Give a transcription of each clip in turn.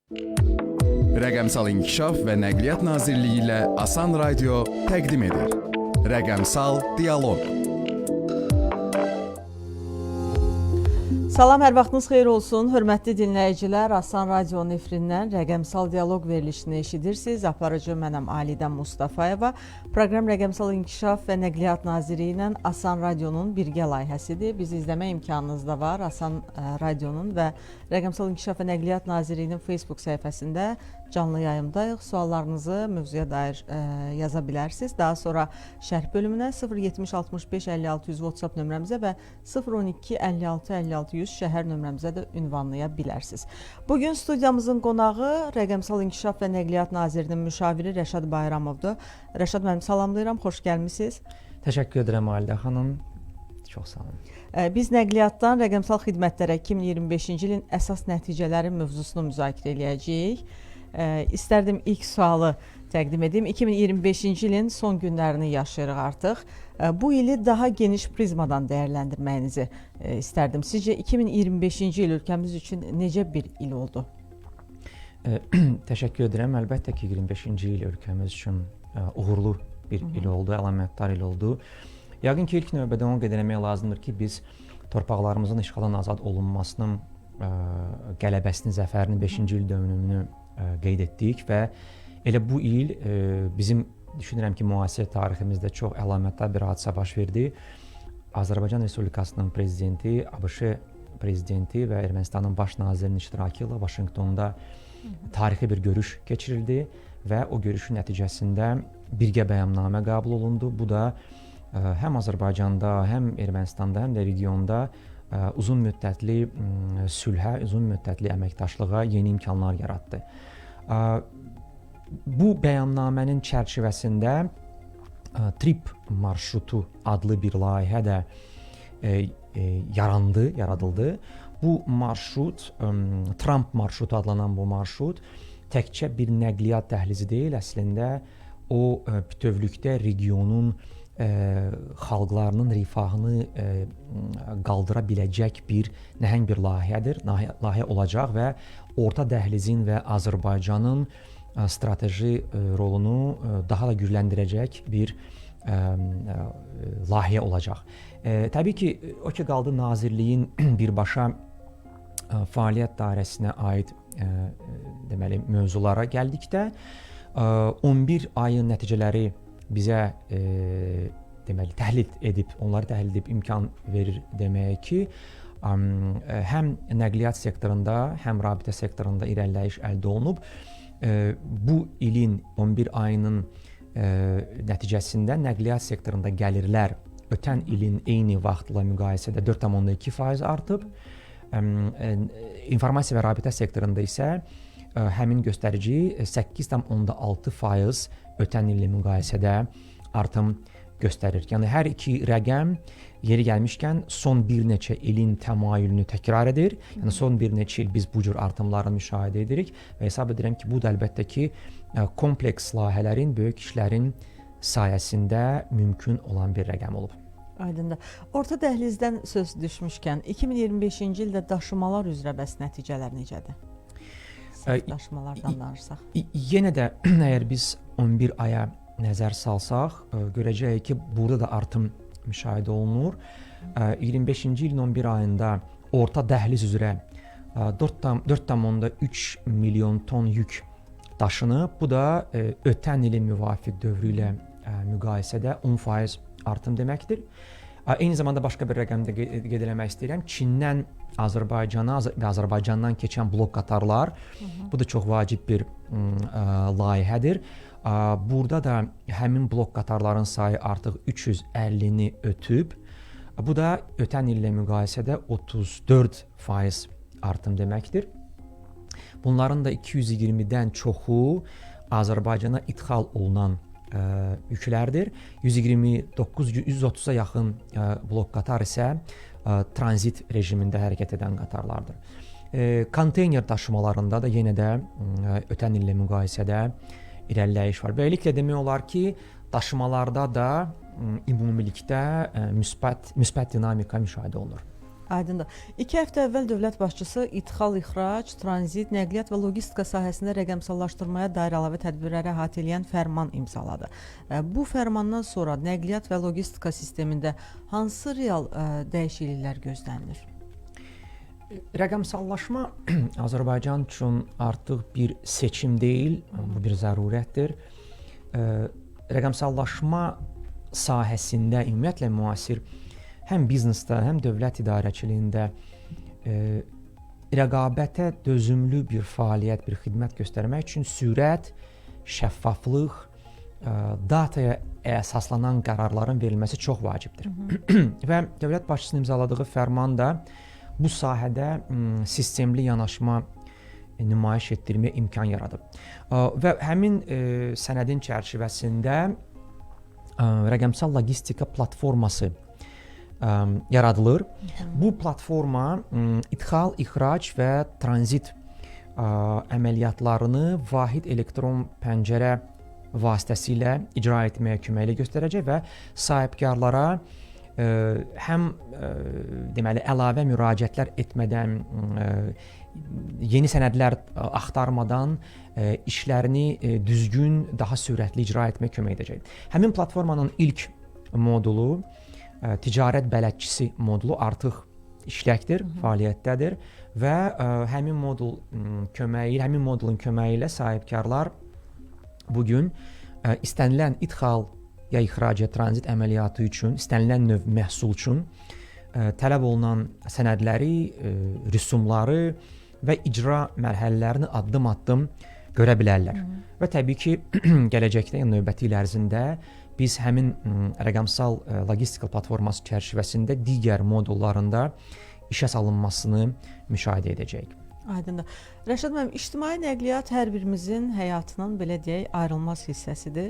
Rəqəmsal İnkişaf və Nəqliyyat Nazirliyi ilə Asan Radio təqdim edir. Rəqəmsal Dialoq. Salam, hər vaxtınız xeyir olsun. Hörmətli dinləyicilər, Asan Radionun efirindən Rəqəmsal Dialoq verilişini eşidirsiniz. Aparıcı mənəm Alidən Mustafayeva. Proqram Rəqəmsal İnkişaf və Nəqliyyat Nazirliyi ilə Asan Radionun birgə layihəsidir. Bizi izləmə imkanınız da var. Asan Radionun və Rəqəmsal İnkişaf və Nəqliyyat Nazirliyinin Facebook səhifəsində canlı yayımdayıq. Suallarınızı mövzuya dair yaza bilərsiniz. Daha sonra şərh bölümünə 070 65 56 100 WhatsApp nömrəmizə və 012 56 56 100 şəhər nömrəmizə də ünvanlaya bilərsiniz. Bugün studiyamızın qonağı Rəqəmsal İnkişaf və Nəqliyyat Nazirliyinin müşaviri Rəşad Bayramovdur. Rəşad müəllim, salamlayıram, xoş gəlmisiniz. Təşəkkür edirəm Alidə xanım. Çox sağ olun. Biz nəqliyyatdan rəqəmsal xidmətlərə 2025-ci ilin əsas nəticələri mövzusunu müzakirə edəcəyik. İstərdim ilk sualı təqdim edeyim. 2025-ci ilin son günlərini yaşayırıq artıq. Bu ili daha geniş prizmadan dəyərləndirməyinizi istərdim. Sizcə 2025-ci il ölkəmiz üçün necə bir il oldu? Təşəkkür edirəm. Əlbəttə ki, 25-ci il ölkəmiz üçün uğurlu bir il oldu, əlamətdar il oldu. Yəqin ki, ilk növbədə onu qeyd etmək lazımdır ki, biz torpaqlarımızın işğaldan azad olunmasının qələbəsinin, zəfərinin 5-ci il dönümünü qeyd etdik və elə bu il bizim düşünürəm ki, müasir tariximizdə çox əlamətdar bir hadisə baş verdi. Azərbaycan Respublikasının prezidenti, ABŞ prezidenti və Ermənistanın baş nazirinin iştirakı ilə Vaşinqtonda tarixi bir görüş keçirildi və o görüşün nəticəsində birgə bəyannamə qəbul olundu. Bu da həm Azərbaycanda, həm Ermənistanda, həm də regionda uzun müddətli sülhə, uzun müddətli əməkdaşlığa yeni imkanlar yaratdı. Bu bəyannamənin çərçivəsində TRIP marşrutu adlı bir layihə də yaradıldı. Bu marşrut, Trump marşrutu adlanan bu marşrut təkcə bir nəqliyyat dəhlizi deyil, əslində o bütövlükdə regionun xalqlarının rifahını qaldıra biləcək bir nəhəng bir layihədir. Layihə olacaq və orta dəhlizin və Azərbaycanın strateji rolunu daha da gücləndirəcək bir layihə olacaq. Təbii ki, o ki qaldı nazirliyin birbaşa fəaliyyət dairəsinə aid deməli mövzulara gəldikdə 11 ayın nəticələri bizə deməli onları təhlil edib imkan verir demək ki, həm nəqliyyat sektorunda, həm rabitə sektorunda irəliləyiş əldə olunub. Bu ilin 11 ayının nəticəsində nəqliyyat sektorunda gəlirlər ötən ilin eyni vaxtla müqayisədə 4,2% artıb. İnformasiya və rabitə sektorunda isə həmin göstərici 8,6% ötən illə müqayisədə artım göstərir. Yəni hər iki rəqəm yeri gəlmişkən son bir neçə ilin təmayülünü təkrar edir. Yəni son bir neçə il biz bu cür artımları müşahidə edirik və hesab edirəm ki, bu da əlbəttə ki, kompleks layihələrin, böyük işlərin sayəsində mümkün olan bir rəqəm olub. Aydındır. Orta dəhlizdən söz düşmüşkən 2025-ci ildə daşımalar üzrə bəs nəticələr necədir? Daşımalardan danışsaq. Yenə də əgər biz 11 aya nəzər salsaq, görəcəyik ki, burada da artım müşahidə olunur. 25-ci ilin 11 ayında orta dəhliz üzrə 4,3 milyon ton yük daşınıb. Bu da ötən ilin müvafiq dövrü ilə müqayisədə 10% artım deməkdir. Eyni zamanda başqa bir rəqəmdə qeyd etmək istəyirəm. Çindən Azərbaycana və Azərbaycandan keçən blok qatarlar, bu da çox vacib bir layihədir. Burada da həmin blok qatarların sayı artıq 350-ni ötüb. Bu da ötən illə müqayisədə 34% artım deməkdir. Bunların da 220-dən çoxu Azərbaycana idxal olunan yüklərdir. 129-130-a yaxın blok qatar isə tranzit rejimində hərəkət edən qatarlardır. Konteyner daşımalarında da yenə də ötən illə müqayisədə irəliləyiş var. Beləliklə demək olar ki, daşımalarda da ümumilikdə müsbət dinamika müşahidə olunur. Aydındır. 2 həftə əvvəl dövlət başçısı idxal, ixrac, tranzit, nəqliyyat və logistika sahəsində rəqəmsallaşdırmaya dair əlavə tədbirləri əhatə edən fərman imzaladı. Bu fərmandan sonra nəqliyyat və logistika sistemində hansı real dəyişikliklər gözlənilir? Rəqəmsallaşma Azərbaycan üçün artıq bir seçim deyil, bu bir zərurətdir. Rəqəmsallaşma sahəsində ümumiyyətlə müasir həm biznesdə, həm dövlət idarəçiliyində rəqabətə dözümlü bir fəaliyyət, bir xidmət göstərmək üçün sürət, şəffaflıq, dataya əsaslanan qərarların verilməsi çox vacibdir. Və dövlət başçısının imzaladığı fərman da bu sahədə sistemli yanaşma nümayiş etdirməyə imkan yaradıb. Və həmin sənədin çərçivəsində rəqəmsal logistika platforması yaradılır. Bu platforma idxal, ixrac və tranzit əməliyyatlarını vahid elektron pəncərə vasitəsilə icra etməyə köməklik göstərəcək və sahibkarlara həm deməli əlavə müraciətlər etmədən, yeni sənədlər axtarmadan işlərini düzgün, daha sürətli icra etməyə kömək edəcək. Həmin platformanın ilk modulu ticarət bələdçisi modulu artıq işləkdir, fəaliyyətdədir və həmin modulun köməyi ilə sahibkarlar bu gün istənilən idxal ya ixrac ya tranzit əməliyyatı üçün, istənilən növ məhsul üçün tələb olunan sənədləri, rüsumları və icra mərhələlərini addım-addım görə bilərlər. Və təbii ki, gələcəkdə, yəni növbəti il ərzində biz həmin rəqəmsal logistika platforması çərçivəsində digər modullarında işə salınmasını müşahidə edəcəyik. Aydındır. Rəşad müəllim, ictimai nəqliyyat hər birimizin həyatının belə deyək ayrılmaz hissəsidir.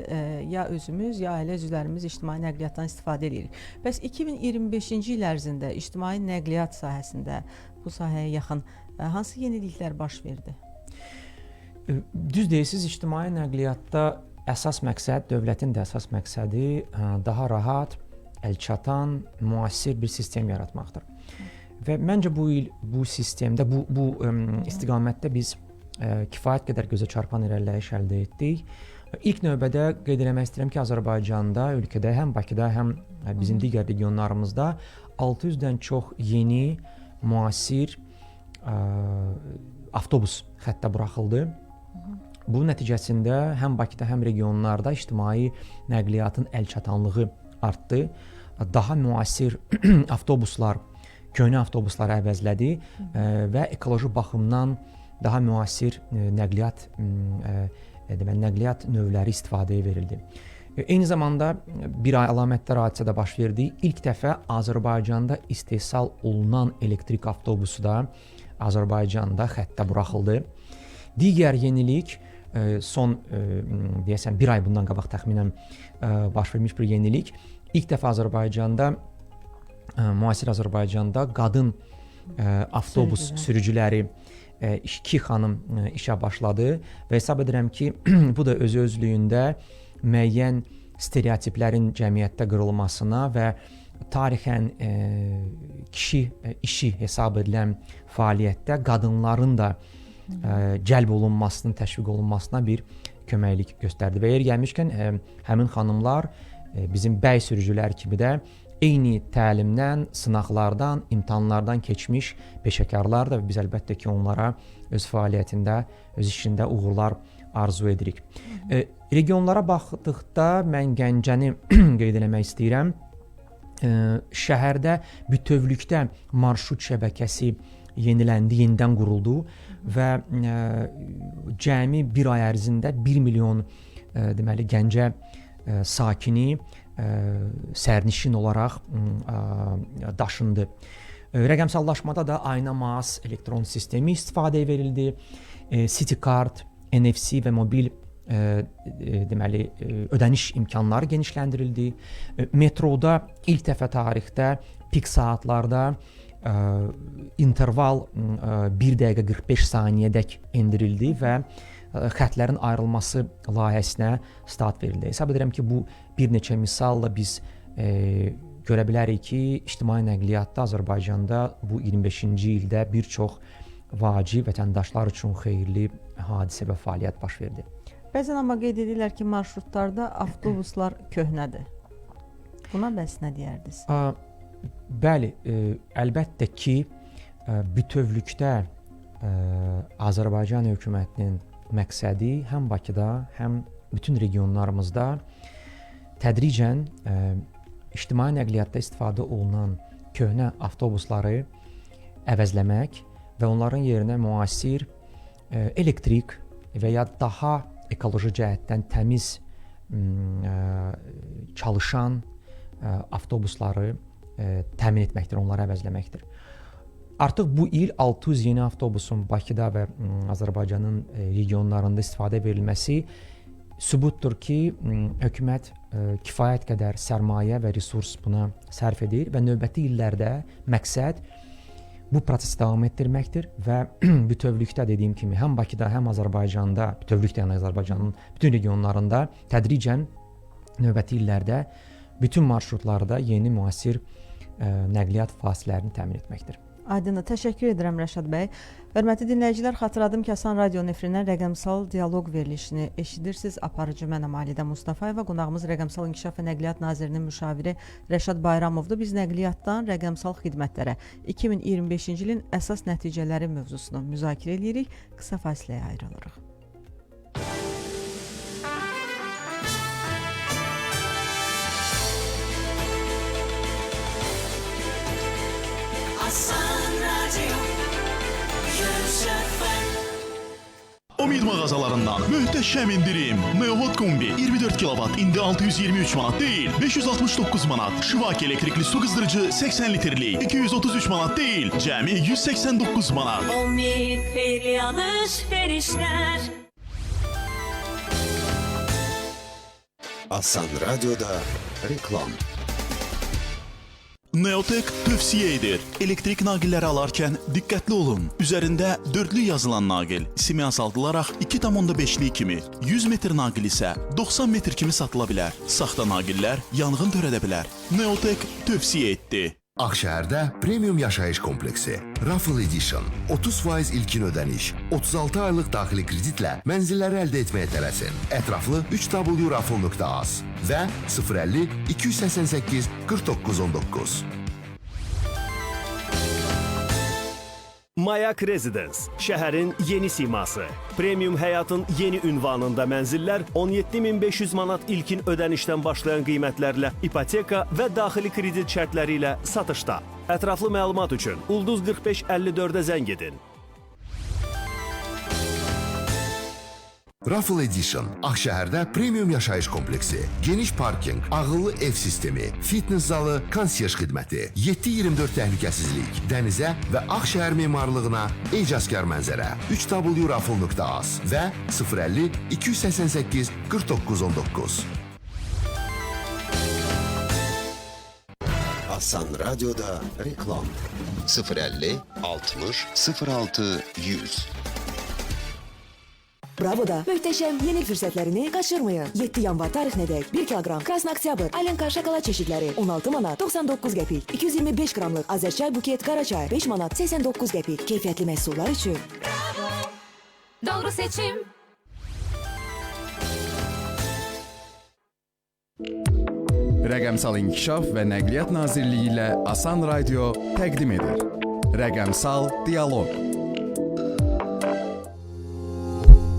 Ya özümüz, ya ailə üzvlərimiz ictimai nəqliyyatdan istifadə edirik. Bəs 2025-ci il ərzində ictimai nəqliyyat sahəsində bu sahəyə yaxın hansı yeniliklər baş verdi? Düz deyilsiz, ictimai nəqliyyatda əsas məqsəd, dövlətin də əsas məqsədi daha rahat, əlçatan, müasir bir sistem yaratmaqdır. Və məncə bu il bu sistemdə, bu istiqamətdə biz kifayət qədər gözə çarpan irəliləyiş əldə etdik. İlk növbədə qeyd etmək istəyirəm ki, Azərbaycanda, ölkədə, həm Bakıda, həm bizim digər regionlarımızda 600-dən çox yeni, müasir avtobus xəttə buraxıldı. Bu nəticəsində həm Bakıda, həm regionlarda ictimai nəqliyyatın əlçatanlığı artdı. Daha müasir avtobuslar, köhnə avtobusları əvəzlədi və ekoloji baxımdan daha müasir nəqliyyat növləri istifadəyə verildi. Eyni zamanda bir əlamətdar hadisə də baş verdi. İlk dəfə Azərbaycanda istehsal olunan elektrik avtobusu da Azərbaycanda xəttə buraxıldı. Digər yenilik son deyəsən bir ay bundan qabaq təxminən baş vermiş bir yenilik. İlk dəfə Azərbaycanda, müasir Azərbaycanda qadın avtobus sürücüləri 2 xanım işə başladı və hesab edirəm ki, bu da öz-özlüyündə müəyyən stereotiplərin cəmiyyətdə qırılmasına və tarixən kişi işi hesab edilən fəaliyyətdə qadınların da cəlb olunmasının, təşviq olunmasına bir köməklik göstərdi. Və yer gəlmişkən həmin xanımlar bizim bəy sürücülər kimi də eyni təlimdən, sınaqlardan, imtahanlardan keçmiş peşəkarlar da biz əlbəttə ki, onlara öz fəaliyyətində, öz işində uğurlar arzu edirik. Regionlara baxdıqda mən Gəncəni qeyd etmək istəyirəm. Şəhərdə bütövlükdə marşrut şəbəkəsi yeniləndi, yenidən quruldu və cəmi bir ay ərzində 1 milyon deməli Gəncə sakini sərnişin olaraq daşındı. Rəqəmsallaşmada da Aynamaz elektron sistemi istifadəyə verildi. CityCard, NFC və mobil deməli ödəniş imkanları genişləndirildi. Metroda ilk dəfə tarixdə pik saatlarda interval 1 dəqiqə 45 saniyədək endirildi və xəttlərin ayrılması layihəsinə start verildi. Hesab edirəm ki, bu bir neçə misalla biz görə bilərik ki, ictimai nəqliyyatda Azərbaycanda bu 25-ci ildə bir çox vacib vətəndaşlar üçün xeyirli hadisə və fəaliyyət baş verdi. Bəzən amma qeyd edirlər ki, marşrutlarda avtobuslar köhnədir. Buna bəs nə deyərdiniz? Bəli, əlbəttə ki, bütövlükdə Azərbaycan hökumətinin məqsədi həm Bakıda, həm bütün regionlarımızda tədricən ictimai nəqliyyatda istifadə olunan köhnə avtobusları əvəzləmək və onların yerinə müasir elektrik və ya daha ekoloji cəhətdən təmiz çalışan avtobusları təmin etməkdir, onları əvəzləməkdir. Artıq bu il 600 yeni avtobusun Bakıda və Azərbaycanın regionlarında istifadə verilməsi sübutdur ki, hökumət kifayət qədər sərmayə və resurs buna sərf edir və növbəti illərdə məqsəd bu prosesi davam etdirməkdir və bütövlükdə dediyim kimi həm Bakıda, həm Azərbaycanda, bütövlükdə yəni Azərbaycanın bütün regionlarında tədricən növbəti illərdə bütün marşrutlarda yeni müasir nəqliyyat vasitələrini təmin etməkdir. Aydındır. Təşəkkür edirəm Rəşad bəy. Hörmətli dinləyicilər, xatırladım ki, Asan Radio nefrindən rəqəmsal dialoq verilişini eşidirsiniz. Aparıcı mənəm Alidə Mustafayeva, qonağımız Rəqəmsal İnkişaf və Nəqliyyat Nazirinin müşaviri Rəşad Bayramovdur. Biz nəqliyyatdan rəqəmsal xidmətlərə 2025-ci ilin əsas nəticələri mövzusunu müzakirə edirik. Qısa fasiləyə ayrılırıq. Umid mağazalarından möhtəşəm indirim. Neovod kombi 24 kW indi 623 manat değil, 569 manat. Şivak elektrikli su qızdırıcı 80 litrlik 233 manat değil, cəmi 189 manat. Umid xeyirli alış-verişlər. Asan Radyo'da reklam. Neotek tövsiyə edir. Elektrik naqilləri alarkən diqqətli olun. Üzərində dördlü yazılan naqil simeas aldılaraq 2,5'lik kimi, 100 metr naqil isə 90 metr kimi satıla bilər. Saxta naqillər yanğın törədə bilər. Neotek tövsiyə etdi. Ağşəhərdə premium yaşayış kompleksi Raffle Edition 30% ilkin ödəniş, 36 aylıq daxili kreditlə mənzilləri əldə etməyə tələsin. Ətraflı 3w.raffle.az və 050 288 4919. Mayak Residence, şəhərin yeni siması. Premium həyatın yeni ünvanında mənzillər 17.500 manat ilkin ödənişdən başlayan qiymətlərlə ipoteka və daxili kredit şərtləri ilə satışda. Ətraflı məlumat üçün Ulduz 4554-ə zəng edin. Raffle Edition Ağşəhərdə premium yaşayış kompleksi, geniş parking, ağıllı ev sistemi, fitness zalı, konsiyerj xidməti, 7/24 təhlükəsizlik, dənizə və Ağşəhər memarlığına ecazkar mənzərə, 3w.raffle.az və 050 288 4919. Asan Radyo'da reklam 050 60 06 100. Bravo'da möhtəşəm yeni fürsətlərini qaçırmayın. 7 yanvar tarixinədək 1 kiloqram Krasna Oktyabr Alenka şokolad çeşidləri 16 manat 99 qəpik. 225 qramlıq Azərçay buket qaraçay 5 manat 89 qəpik. Keyfiyyətli məhsullar üçün. Bravo! Doğru seçim. Rəqəmsal İnkişaf və Nəqliyyat Nazirliyi ilə Asan Radio təqdim edir. Rəqəmsal Dialoq.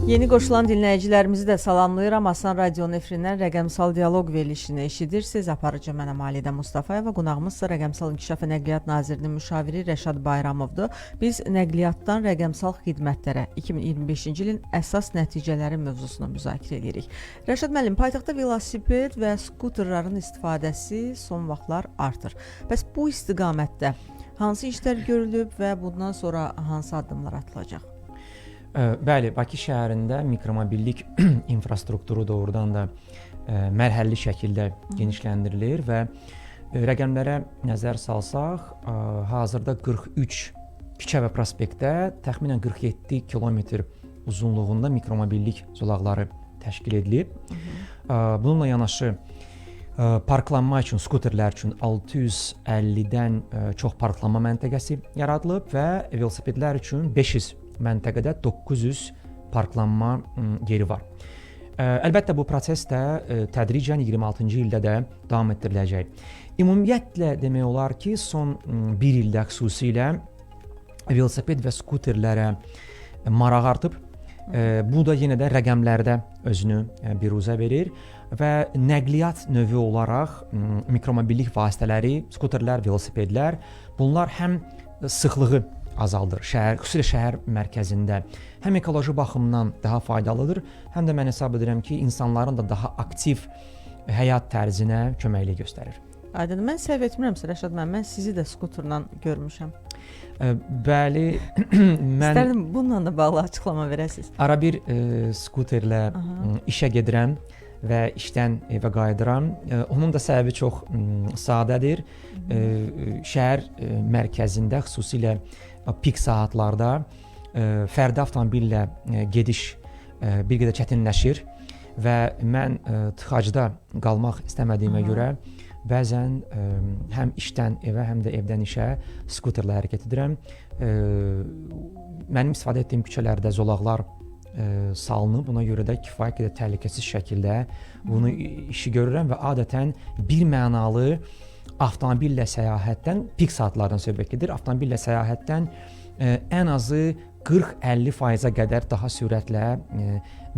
Yeni qoşulan dinləyicilərimizi də salamlayıram. Asan Radio nefrindən rəqəmsal dialoq verilişini eşidirsiniz. Aparıcı mənəm Alidə Mustafayeva, qonağımızsa Rəqəmsal İnkişaf və Nəqliyyat Nazirinin müşaviri Rəşad Bayramovdur. Biz nəqliyyatdan rəqəmsal xidmətlərə 2025-ci ilin əsas nəticələri mövzusunu müzakirə edirik. Rəşad müəllim, paytaxtda velosiped və skuterlərin istifadəsi son vaxtlar artır. Bəs bu istiqamətdə hansı işlər görülüb və bundan sonra hansı addımlar atılacaq? Bəli, Bakı şəhərində mikromobillik infrastrukturu doğrudan da mərhələli şəkildə genişləndirilir və rəqəmlərə nəzər salsaq, hazırda 43 küçə və prospektdə təxminən 47 kilometr uzunluğunda mikromobillik zolaqları təşkil edilib. Bununla yanaşı Parklanma üçün, skuterlər üçün 650-dən çox parklanma məntəqəsi yaradılıb və velosipedlər üçün 500 məntəqədə 900 parklanma yeri var. Əlbəttə bu proses də tədricən 26-cı ildə də davam etdiriləcək. Ümumiyyətlə demək olar ki, son 1 ildə xüsusilə velosiped və skuterlərə maraq artıb. Bu da yenə də rəqəmlərdə özünü biruzə verir və nəqliyyat növü olaraq mikromobillik vasitələri, skuterlər, velosipedlər bunlar həm sıxlığı azaldır. Xüsusilə şəhər mərkəzində həm ekoloji baxımdan daha faydalıdır, həm də mən hesab edirəm ki, insanların da daha aktiv həyat tərzinə köməklik göstərir. Aydın, mən səhv etmirəmsə Rəşad müəllim, mən sizi də skuterla görmüşəm. Bəli, mən İstərdim bununla da bağlı açıqlama verəsiniz. Ara bir skuterlə işə gedirəm və işdən evə qayıdıram. Onun da səbəbi çox sadədir. Şəhər mərkəzində xüsusilə pik saatlarda fərdi avtomobillə gediş bir qədər çətinləşir və mən tıxacda qalmaq istəmədiyimə görə bəzən həm işdən evə, həm də evdən işə skuterlə hərəkət edirəm. Mənim istifadə etdiyim küçələrdə zolaqlar salınıb, buna görə də kifayət qədər təhlükəsiz şəkildə bunu işi görürəm və adətən bir mənalı avtomobillə səyahətdən, pik saatlardan söhbət gedir, avtomobillə səyahətdən ən azı 40-50%-ə qədər daha sürətlə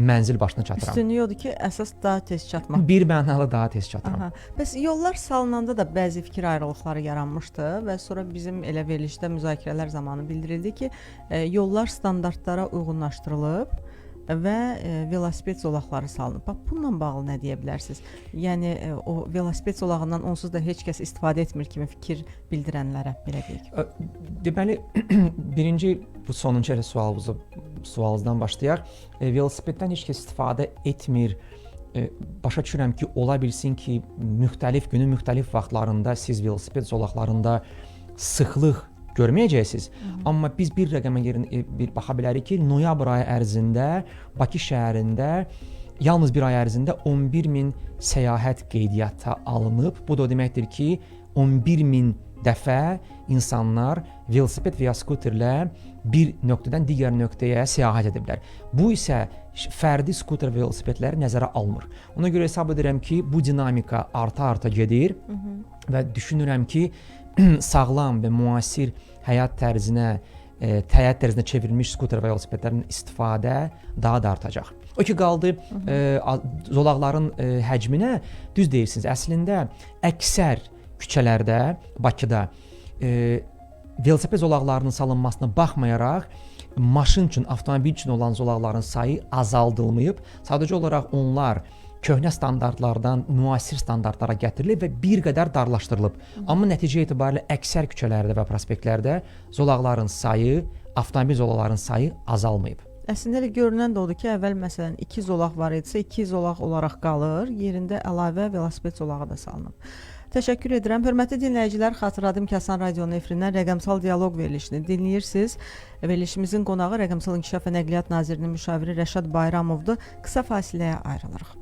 mənzil başına çatıram. Üstünlüyü odur ki, əsas daha tez çatmaq. Bir mənalı daha tez çatıram. Bəs yollar salınanda da bəzi fikir ayrılıqları yaranmışdı və sonra bizim elə verilişdə müzakirələr zamanı bildirildi ki, yollar standartlara uyğunlaşdırılıb və velosiped zolaqları salınıb. Bax, bununla bağlı nə deyə bilərsiniz? Yəni o velosiped zolağından onsuz da heç kəs istifadə etmir kimi fikir bildirənlərə belə deyək. Deməli, birinci bu sonuncu sualınızdan başlayaq. Velosipeddən heç kəs istifadə etmir. Başa düşürəm ki, ola bilsin ki, günün müxtəlif vaxtlarında siz velosiped zolaqlarında sıxlıq görməyəcəksiniz. Amma biz bir rəqəmə baxa bilərik ki, noyabr ayı ərzində Bakı şəhərində yalnız bir ay ərzində 11.000 səyahət qeydiyyata alınıb. Bu da o deməkdir ki, 11.000 dəfə insanlar velosiped və ya skuterlə bir nöqtədən digər nöqtəyə səyahət ediblər. Bu isə fərdi skuter və velosipedləri nəzərə almır. Ona görə hesab edirəm ki, bu dinamika arta-arta gedir və düşünürəm ki, sağlam və müasir həyat tərzinə çevrilmiş skuter və velosipedlərin istifadə daha da artacaq. O ki qaldı zolaqların həcminə, düz deyirsiniz. Əslində əksər küçələrdə, Bakıda velosiped zolaqlarının salınmasına baxmayaraq maşın üçün, avtomobil üçün olan zolaqların sayı azaldılmayıb. Sadəcə olaraq onlar köhnə standartlardan müasir standartlara gətirilib və bir qədər darlaşdırılıb. Amma nəticə etibarilə əksər küçələrdə və prospektlərdə zolaqların sayı, avtomobil zolaqların sayı azalmayıb. Əslində elə görünən də odur ki, əvvəl məsələn 2 zolaq var idisə, 2 zolaq olaraq qalır, yerində əlavə velosiped zolağı da salınıb. Təşəkkür edirəm. Hörmətli dinləyicilər, xatırladım ki, Asan Radionun efirindən rəqəmsal dialoq verilişini dinləyirsiniz. Verilişimizin qonağı Rəqəmsal İnkişaf və Nəqliyyat Nazirinin müşaviri Rəşad Bayramovdur. Qısa fasiləyə ayrılırıq.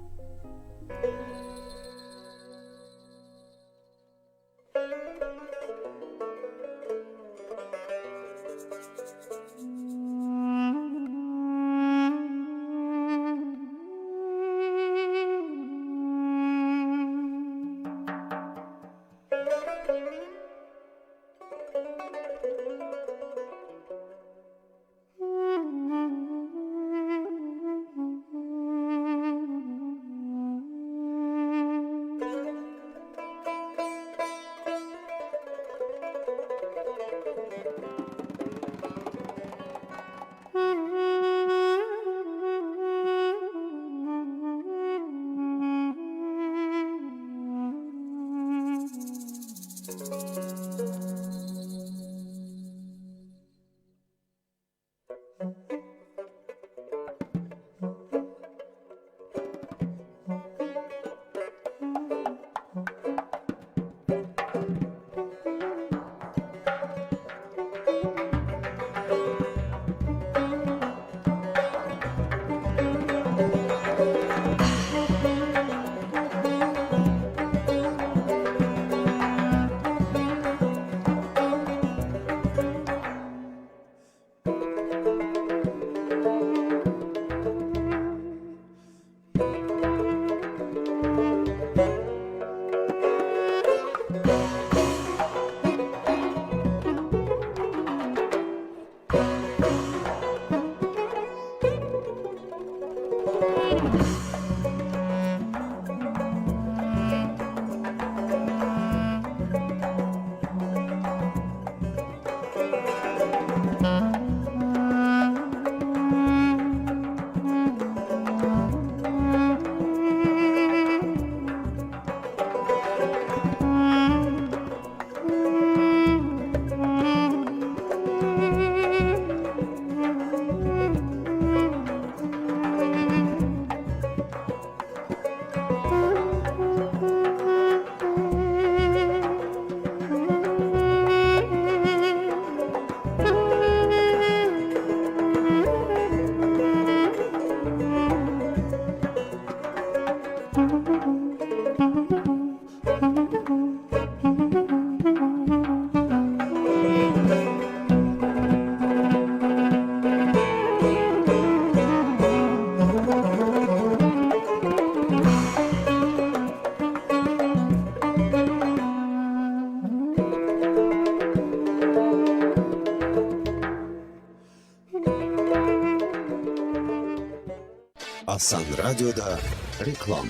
Asan Radio'da reklam.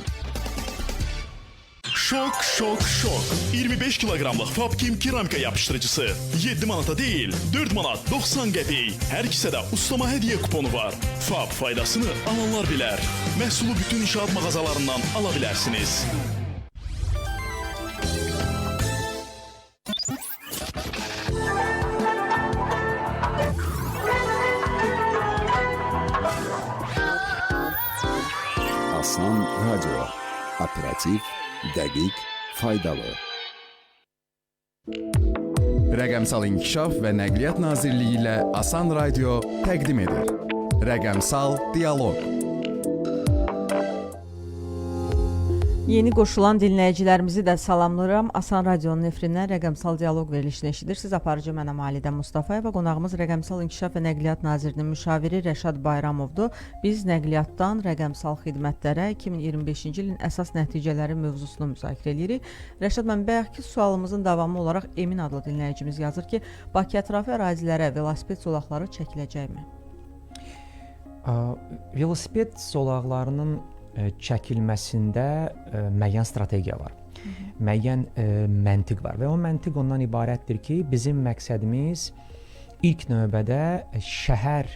Şok, şok, şok. 25 kiloqramlıq Fabkim keramika yapıştırıcısı 7 manata değil, 4 manat 90 qəpik. Hər kisədə ustama hədiyyə kuponu var. Fab faydasını alanlar bilər. Məhsulu bütün inşaat mağazalarından ala bilərsiniz. Asan Radyo. Operativ, dəqiq, faydalı. Rəqəmsal İnkişaf və Nəqliyyat Nazirliyi ilə Asan Radio təqdim edir. Rəqəmsal Dialoq. Yeni qoşulan dinləyicilərimizi də salamlayıram. Asan Radionun efirindən Rəqəmsal Dialoq verilişini eşidirsiniz. Aparıcı mənəm Alidə Mustafayeva. Qonağımız Rəqəmsal İnkişaf və Nəqliyyat Nazirliyinin müşaviri Rəşad Bayramovdur. Biz nəqliyyatdan rəqəmsal xidmətlərə 2025-ci ilin əsas nəticələri mövzusunu müzakirə edirik. Rəşad, mən bayaqki sualımızın davamı olaraq Emin adlı dinləyicimiz yazır ki, Bakı ətrafı ərazilərə velosiped zolaqları çəkiləcəkmi? Velosiped zolaqlarının çəkilməsində müəyyən strategiya var. Müəyyən məntiq var və o məntiq ondan ibarətdir ki, bizim məqsədimiz ilk növbədə şəhər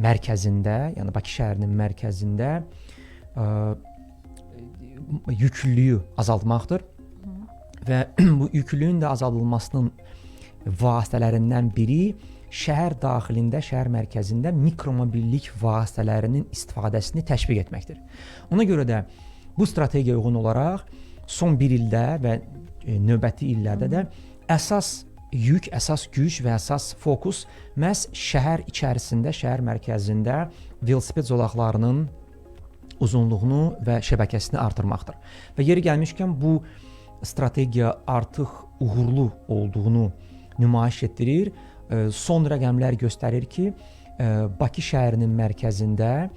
mərkəzində, yəni Bakı şəhərinin mərkəzində yüklülüyü azaltmaqdır və bu yüklülüyün də azaldılmasının vasitələrindən biri şəhər daxilində, şəhər mərkəzində mikromobillik vasitələrinin istifadəsini təşviq etməkdir. Ona görə də bu strategiyaya uyğun olaraq son bir ildə və növbəti illərdə də əsas yük, əsas güc və əsas fokus məhz şəhər içərisində, şəhər mərkəzində velosiped zolaqlarının uzunluğunu və şəbəkəsini artırmaqdır. Və yeri gəlmişkən bu strategiya artıq uğurlu olduğunu nümayiş etdirir. Son rəqəmlər göstərir ki, Bakı şəhərinin mərkəzində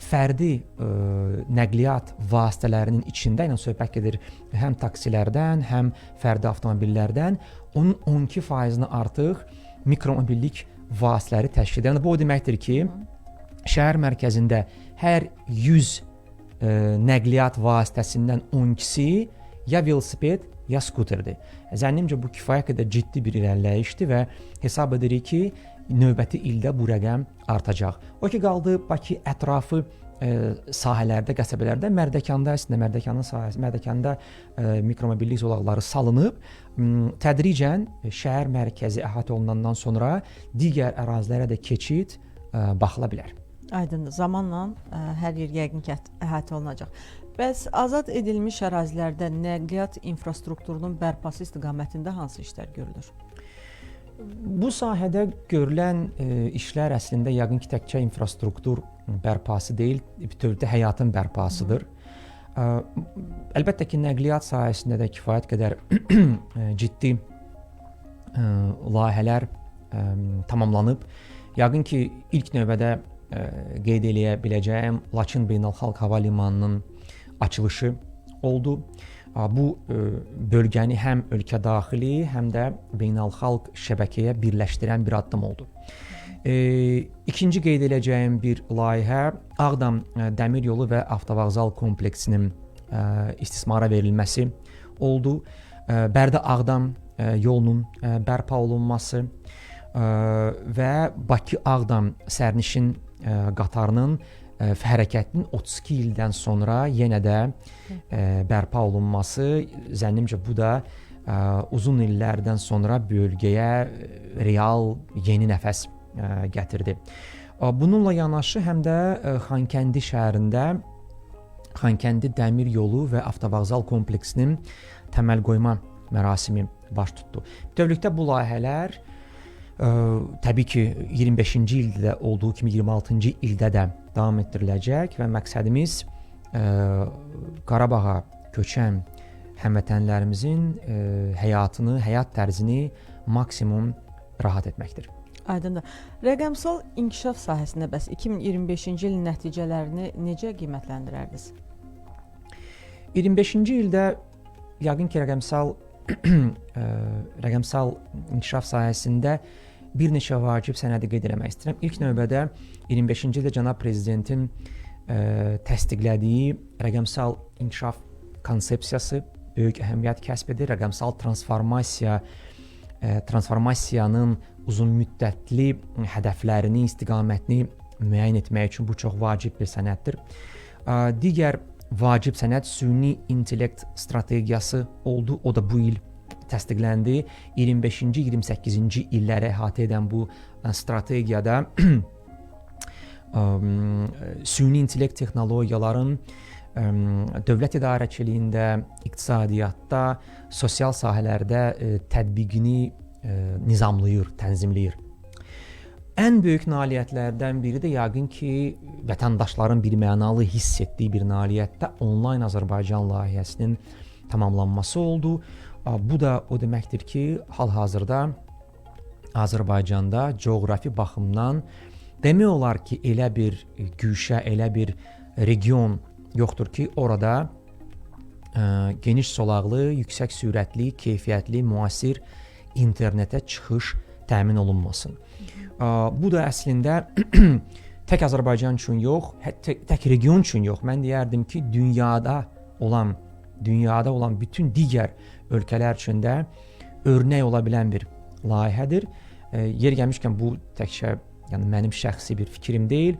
fərdi nəqliyyat vasitələrinin içində, yəni söhbət gedir həm taksilərdən, həm fərdi avtomobillərdən, onun 12%-ni artıq mikromobillik vasitələri təşkil edir. Yəni bu o deməkdir ki, şəhər mərkəzində hər 100 nəqliyyat vasitəsindən 12-si ya velosiped, ya skuterdir. Zənnimcə bu kifayət qədər ciddi bir irəliləyişdir və hesab edirik ki, növbəti ildə bu rəqəm artacaq. O ki qaldı Bakı ətrafı sahələrdə, qəsəbələrdə, Mərdəkanda əslində Mərdəkanda mikromobillik zolaqları salınıb, tədricən şəhər mərkəzi əhatə olunandan sonra digər ərazilərə də keçid baxıla bilər. Aydındır. Zamanla hər yer yəqin ki əhatə olunacaq. Bəs azad edilmiş ərazilərdə nəqliyyat infrastrukturunun bərpası istiqamətində hansı işlər görülür? Bu sahədə görülən işlər əslində yəqin ki, təkcə infrastruktur bərpası deyil, bütövlükdə həyatın bərpasıdır. Əlbəttə ki, nəqliyyat sahəsində də kifayət qədər ciddi layihələr tamamlanıb. Yəqin ki, ilk növbədə qeyd eləyə biləcəyim Laçın Beynəlxalq Hava Limanının açılışı oldu. Bu bölgəni həm ölkə daxili, həm də beynəlxalq şəbəkəyə birləşdirən bir addım oldu. İkinci qeyd edəcəyim bir layihə Ağdam Dəmir Yolu və Avtovağzal kompleksinin istismara verilməsi oldu. Bərdə-Ağdam yolunun bərpa olunması və Bakı-Ağdam sərnişin qatarının hərəkətinin 32 ildən sonra yenə də bərpa olunması, zənnimcə bu da uzun illərdən sonra bölgəyə real yeni nəfəs gətirdi. Bununla yanaşı həm də Xankəndi şəhərində Xankəndi Dəmir Yolu və Avtovağzal kompleksinin təməl qoyma mərasimi baş tutdu. Bütövlükdə bu layihələr təbii ki, 25-ci ildə olduğu kimi 26-cı ildə də davam etdiriləcək və məqsədimiz Qarabağa köçən həmvətənlərimizin həyatını, həyat tərzini maksimum rahat etməkdir. Aydındır. Rəqəmsal inkişaf sahəsində bəs 2025-ci ilin nəticələrini necə qiymətləndirərdiniz? 25-ci ildə yəqin ki, rəqəmsal inkişaf sahəsində bir neçə vacib sənədi qeyd etmək istəyirəm. İlk növbədə 25-ci ildə cənab prezidentin təsdiqlədiyi rəqəmsal inkişaf konsepsiyası böyük əhəmiyyət kəsb edir. Rəqəmsal transformasiyanın uzunmüddətli hədəflərini, istiqamətini müəyyən etmək üçün bu çox vacib bir sənəddir. Digər vacib sənəd süni intellekt strategiyası oldu. O da bu il təsdiqləndi. 25-ci, 28-ci illəri əhatə edən bu strategiyada süni intellekt texnologiyaların dövlət idarəçiliyində, iqtisadiyyatda, sosial sahələrdə tətbiqini nizamlayır, tənzimləyir. Ən böyük nailiyyətlərdən biri də yəqin ki, vətəndaşların birmənalı hiss etdiyi bir nailiyyətdə onlayn Azərbaycan layihəsinin tamamlanması oldu. Bu da o deməkdir ki, hal-hazırda Azərbaycanda coğrafi baxımdan demək olar ki, elə bir güşə, elə bir region yoxdur ki, orada geniş solaqlı, yüksək sürətli, keyfiyyətli, müasir internetə çıxış təmin olunmasın. Bu da əslində tək Azərbaycan üçün yox, tək region üçün yox. Mən deyərdim ki, dünyada olan bütün digər ölkələr üçün də örnək ola bilən bir layihədir. Yer gəlmişkən bu təkcə mənim şəxsi bir fikrim deyil.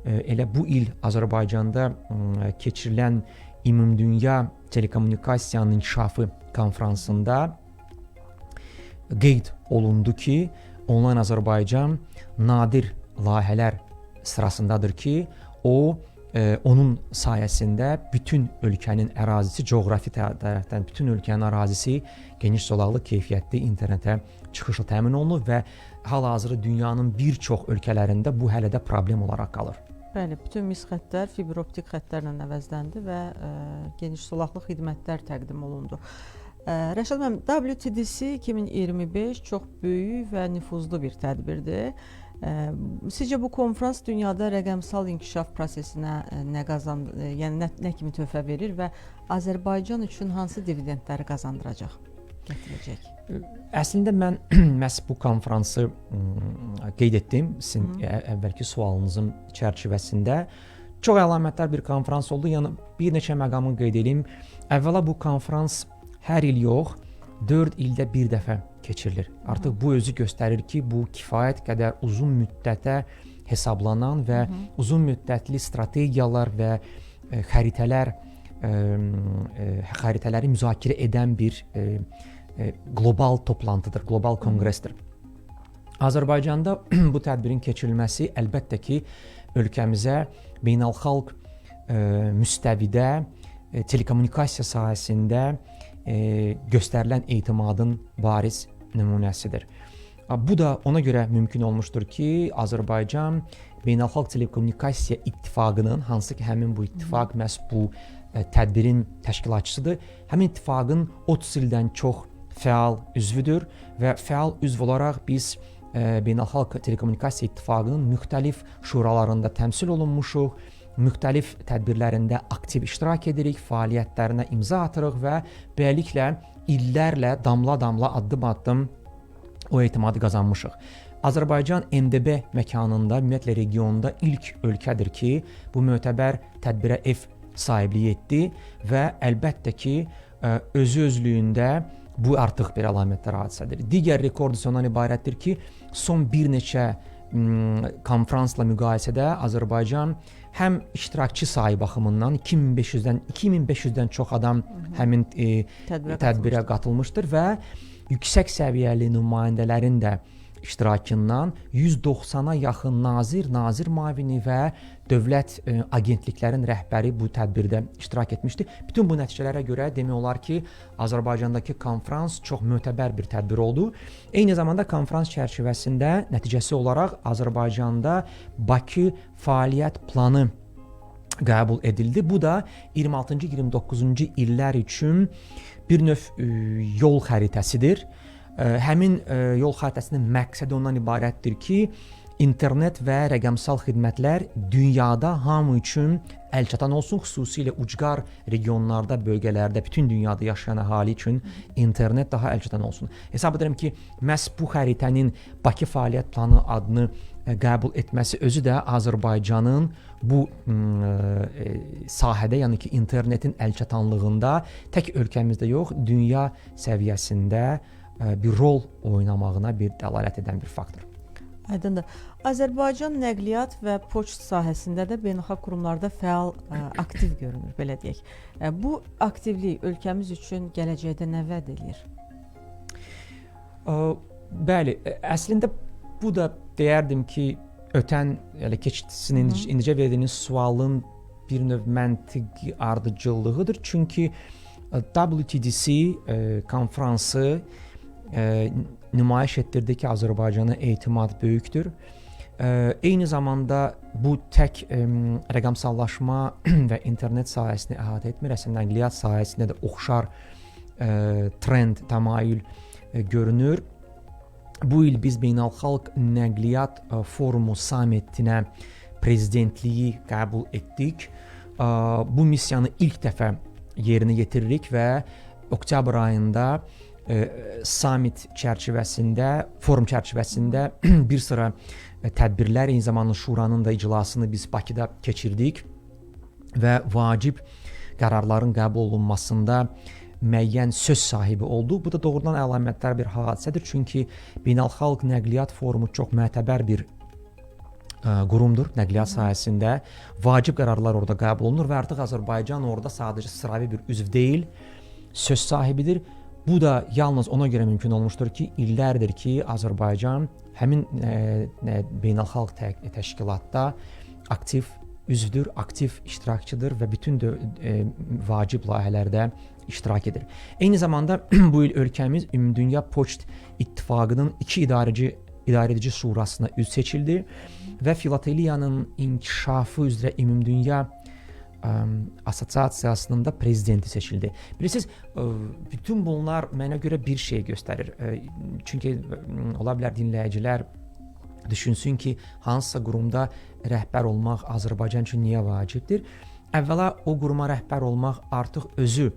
Elə bu il Azərbaycanda keçirilən Ümumdünya Telekommunikasiyanın İnkişafı konfransında qeyd olundu ki, Onlayn Azərbaycan nadir layihələr sırasındadır ki, onun sayəsində bütün ölkənin ərazisi, coğrafi tərəfdən bütün ölkənin ərazisi geniş solaqlı, keyfiyyətli internetə çıxışla təmin olunur və hal-hazırda dünyanın bir çox ölkələrində bu hələ də problem olaraq qalır. Bəli, bütün mis xəttlər fibr optik xəttlərlə əvəzləndi və geniş solaqlı xidmətlər təqdim olundu. Rəşad müəllim, WTDC 2025 çox böyük və nüfuzlu bir tədbirdir. Sizcə bu konfrans dünyada rəqəmsal inkişaf prosesinə nə kimi töhfə verir və Azərbaycan üçün hansı dividendləri qazandıracaq, gətirəcək? Əslində mən məhz bu konfransı qeyd etdim sizin əvvəlki sualınızın çərçivəsində. Çox əlamətdar bir konfrans oldu. Yəni bir neçə məqamı qeyd edeyim. Əvvəla bu konfrans hər il yox, 4 ildə bir dəfə keçirilir. Artıq bu özü göstərir ki, bu kifayət qədər uzun müddətə hesablanan və uzun müddətli strategiyalar və xəritələri müzakirə edən bir qlobal toplantıdır, qlobal konqresdir. Azərbaycanda bu tədbirin keçirilməsi əlbəttə ki, ölkəmizə beynəlxalq müstəvidə telekommunikasiya sahəsində göstərilən etimadın bariz nümunəsidir. Bu da ona görə mümkün olmuşdur ki, Azərbaycan Beynəlxalq Telekommunikasiya İttifaqının, hansı ki həmin bu ittifaq məhz bu tədbirin təşkilatçısıdır, həmin ittifaqın 30 ildən çox fəal üzvüdür və fəal üzv olaraq biz Beynəlxalq Telekommunikasiya İttifaqının müxtəlif şuralarında təmsil olunmuşuq, müxtəlif tədbirlərində aktiv iştirak edirik, fəaliyyətlərinə imza atırıq və beləliklə illərlə damla-damla, addım-addım o etimadı qazanmışıq. Azərbaycan MDB məkanında, ümumiyyətlə regionda ilk ölkədir ki, bu mötəbər tədbirə ev sahibliyi etdi və əlbəttə ki, özü-özlüyündə bu artıq bir əlamətdar hadisədir. Digər rekord ondan ibarətdir ki, son bir neçə konfransla müqayisədə Azərbaycan həm iştirakçı sayı baxımından 2500-dən çox adam həmin tədbirə qatılmışdır və yüksək səviyyəli nümayəndələrin də iştirakından 190-a yaxın nazir müavini və dövlət agentliklərin rəhbəri bu tədbirdə iştirak etmişdi. Bütün bu nəticələrə görə demək olar ki, Azərbaycandakı konfrans çox mötəbər bir tədbir oldu. Eyni zamanda konfrans çərçivəsində nəticəsi olaraq Azərbaycanda Bakı fəaliyyət planı qəbul edildi. Bu da 26-cı, 29-cu illər üçün bir növ yol xəritəsidir. Həmin yol xəritəsinin məqsədi ondan ibarətdir ki, internet və rəqəmsal xidmətlər dünyada hamı üçün əlçatan olsun, xüsusilə ucqar regionlarda, bölgələrdə, bütün dünyada yaşayan əhali üçün internet daha əlçatan olsun. Hesab edirəm ki, məhz bu xəritənin Bakı fəaliyyət planı adını qəbul etməsi özü də Azərbaycanın bu sahədə, yəni ki, internetin əlçatanlığında tək ölkəmizdə yox, dünya səviyyəsində bir rol oynamağına bir dəlalət edən bir faktor. Aydındır. Azərbaycan nəqliyyat və poçt sahəsində də beynəlxalq qurumlarda fəal, aktiv görünür, belə deyək. Bu aktivlik ölkəmiz üçün gələcəkdə nə vəd edir? Bəli, əslində bu da deyərdim ki, ötən, yəni keçidisinin indicə verdiyiniz sualın bir növ məntiqi ardıcıllığıdır. Çünki WTDC konfransı nümayiş etdirdi ki, Azərbaycana etimad böyükdür. Eyni zamanda bu tək rəqəmsallaşma və internet sahəsini əhatə etmir. Əslində nəqliyyat sahəsində də oxşar trend, təmayül görünür. Bu il biz Beynəlxalq Nəqliyyat Forumu samitinə prezidentliyi qəbul etdik. Bu missiyanı ilk dəfə yerinə yetiririk və oktyabr ayında summit çərçivəsində, forum çərçivəsində bir sıra tədbirlər, eyni zamanda şuranın da iclasını biz Bakıda keçirdik və vacib qərarların qəbul olunmasında müəyyən söz sahibi oldu. Bu da doğrudan əlamətdar bir hadisədir, çünki Beynəlxalq Nəqliyyat Forumu çox məətəbər bir qurumdur nəqliyyat sahəsində. Vacib qərarlar orada qəbul olunur və artıq Azərbaycan orada sadəcə sıravi bir üzv deyil, söz sahibidir. Bu da yalnız ona görə mümkün olmuşdur ki, illərdir ki, Azərbaycan həmin beynəlxalq təşkilatda aktiv üzvdür, aktiv iştirakçıdır və bütün vacib layihələrdə iştirak edir. Eyni zamanda bu il ölkəmiz Ümumdünya Poçt İttifaqının 2 idarəedici şurasına üzv seçildi və filateliyanın inkişafı üzrə Ümumdünya Assosiasiyasının da prezidenti seçildi. Bilirsiniz, bütün bunlar mənə görə bir şey göstərir. Çünki ola bilər dinləyicilər düşünsün ki, hansısa qurumda rəhbər olmaq Azərbaycan üçün niyə vacibdir? Əvvəla o quruma rəhbər olmaq artıq özü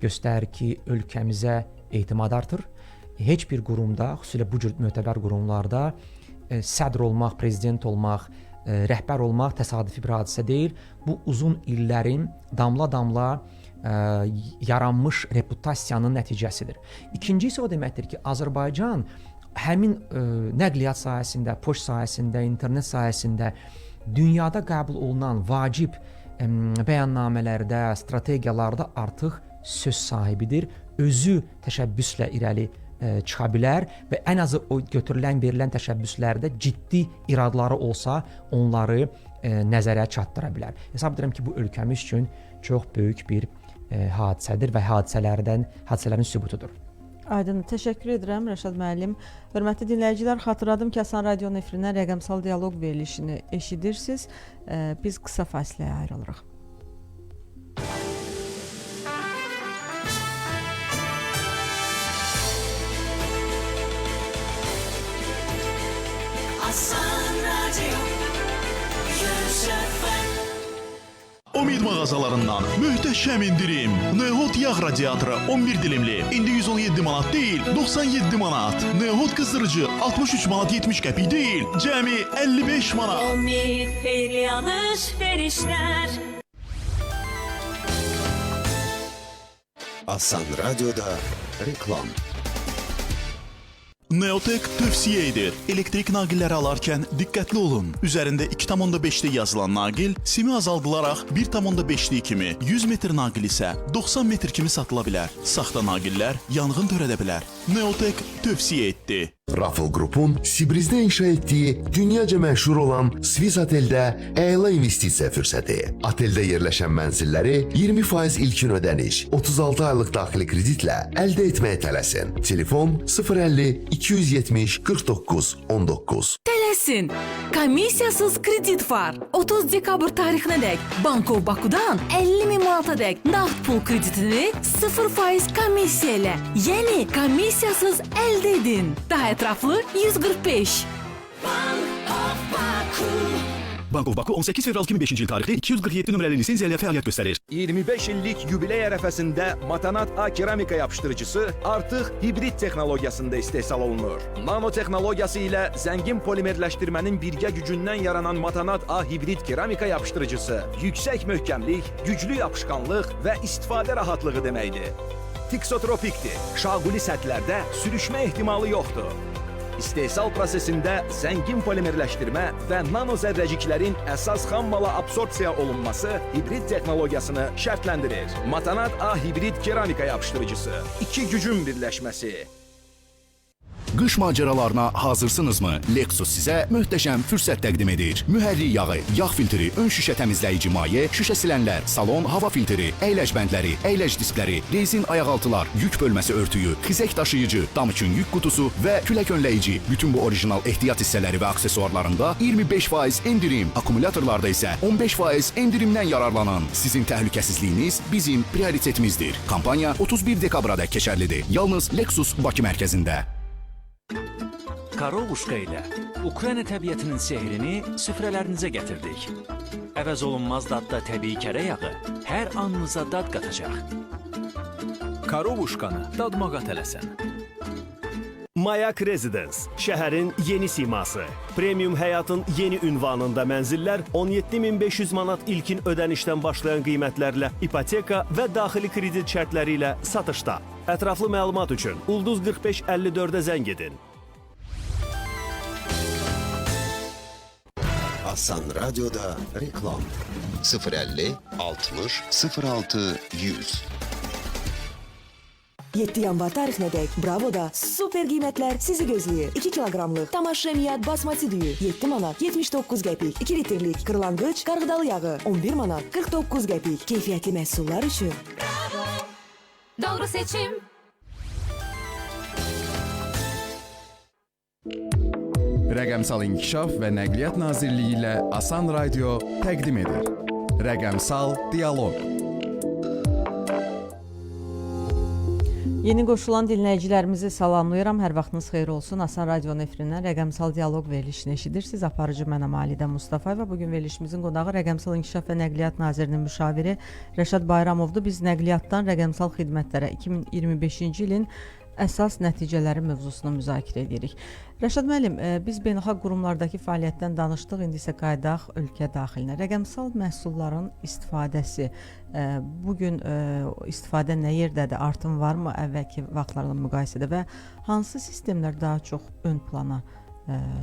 göstərir ki, ölkəmizə etimad artır. Heç bir qurumda, xüsusilə bu cür mötəbər qurumlarda sədr olmaq, prezident olmaq, rəhbər olmaq təsadüfi bir hadisə deyil. Bu uzun illərin damla-damla yaranmış reputasiyanın nəticəsidir. İkinci isə o deməkdir ki, Azərbaycan həmin nəqliyyat sahəsində, poçt sahəsində, internet sahəsində dünyada qəbul olunan vacib bəyannamələrdə, strategiyalarda artıq söz sahibidir. Özü təşəbbüslə irəli çıxa bilər və ən azı o götürülən, verilən təşəbbüslərdə ciddi iradları olsa, onları nəzərə çatdıra bilər. Hesab edirəm ki, bu ölkəmiz üçün çox böyük bir hadisədir və hadisələrin sübutudur. Aydın, təşəkkür edirəm Rəşad müəllim. Hörmətli dinləyicilər, xatırladım ki, Asan Radionun efirindən rəqəmsal dialoq verilişini eşidirsiniz. Biz qısa fasiləyə ayrılırıq. Asan Radio 100 FM. Omid mağazalarından möhtəşəm indirim. Neohot yağ radiatoru 11 dilimli. İndi 117 manat deyil, 97 manat. Neohot qızdırıcı 63 manat 70 qəpik deyil, cəmi 55 manat. Omid xeyirli alış-verişlər. Asan Radio'da reklam. Neotek tövsiyə edir. Elektrik naqilləri alarkən diqqətli olun. Üzərində 2,5-də yazılan naqil simi azaldılaraq 1,5-lik kimi, 100 metr naqil isə 90 metr kimi satıla bilər. Saxta naqillər yanğın törədə bilər. Neotek tövsiyə etdi. Raffle Group'un Sibrizdə inşa etdiyi dünyaca məşhur olan Swiss oteldə əla investisiya fürsəti. Oteldə yerləşən mənzilləri 20% ilkin ödəniş, 36 aylıq daxili kreditlə əldə etməyə tələsin. Telefon 050 270 49 19. Tələsin. Komissiyasız kredit var. 30 dekabr tarixinədək Bankov Bakudan 50.000 manatadək nağd pul kreditini 0% komissiya ilə, yəni komissiyasız əldə edin. Daha ətraflı 145. Bank of Baku. Bankov Baku 18 fevral 2005-ci il tarixli 247 nömrəli lisenziya ilə fəaliyyət göstərir. 25 illik yubiley ərəfəsində Matanat A keramika yapışdırıcısı artıq hibrid texnologiyasında istehsal olunur. Nanotexnologiyası ilə zəngin polimerləşdirmənin birgə gücündən yaranan Matanat A hibrid keramika yapışdırıcısı yüksək möhkəmlik, güclü yapışqanlıq və istifadə rahatlığı deməkdir. Tiksotropikdir. Şaquli səthlərdə sürüşmə ehtimalı yoxdur. İstehsal prosesində zəngin polimerləşdirmə və nano zərrəciklərin əsas xammala absorpsiya olunması hibrid texnologiyasını şərtləndirir. Matanat A hibrid keramika yapışdırıcısı. İki gücün birləşməsi. Qış macəralarına hazırsınızmı? Lexus sizə möhtəşəm fürsət təqdim edir. Mühərrik yağı, yağ filtri, ön şüşə təmizləyici maye, şüşə silənlər, salon hava filtri, əyləc bəndləri, əyləc diskləri, rezin ayaqaltılar, yük bölməsi örtüyü, xizək daşıyıcı, dam üçün yük qutusu və külək önləyici. Bütün bu orijinal ehtiyat hissələri və aksesuarlarında 25% endirim, akkumulyatorlarda isə 15% endirimdən yararlanın. Sizin təhlükəsizliyiniz bizim prioritetimizdir. Kampaniya 31 dekabrada keçərlidir. Yalnız Lexus Bakı mərkəzində. Karovuşka ilə Ukrayna təbiətinin sehrini süfrələrinizə gətirdik. Əvəz olunmaz dadda təbii kərə yağı hər anınıza dad qatacaq. Karovuşkanı dadmağa tələsən. Mayak Residence, şəhərin yeni siması. Premium həyatın yeni ünvanında mənzillər 17.500 manat ilkin ödənişdən başlayan qiymətlərlə ipoteka və daxili kredit şərtləri ilə satışda. Ətraflı məlumat üçün Ulduz 4554-ə zəng edin. Asan Radyo'da reklam 050 60 06 100. 7 yanvar tarixinədək Bravo'da super qiymətlər sizi gözləyir. 2 kiloqramlıq Tamaşemiyat basmati düyü 7 manat 79 qəpik. 2 litrlik qırlangıc qarğıdalı yağı 11 manat 49 qəpik. Keyfiyyətli məhsullar üçün Bravo. Doğru seçim. Rəqəmsal İnkişaf və Nəqliyyat Nazirliyi ilə Asan Radio təqdim edir. Rəqəmsal Dialoq. Yeni qoşulan dinləyicilərimizi salamlayıram. Hər vaxtınız xeyir olsun. Asan Radionun efirindən Rəqəmsal Dialoq verilişini eşidirsiniz. Aparıcı mənəm Alidə Mustafayeva. Bugün verilişimizin qonağı Rəqəmsal İnkişaf və Nəqliyyat Nazirinin müşaviri Rəşad Bayramovdur. Biz nəqliyyatdan rəqəmsal xidmətlərə 2025-ci ilin əsas nəticələri mövzusunu müzakirə edirik. Rəşad müəllim, biz beynəlxalq qurumlardakı fəaliyyətdən danışdıq, indi isə qayıdaq ölkə daxilinə. Rəqəmsal məhsulların istifadəsi, bugün istifadə nə yerdədir, artım varmı əvvəlki vaxtlarla müqayisədə və hansı sistemlər daha çox ön plana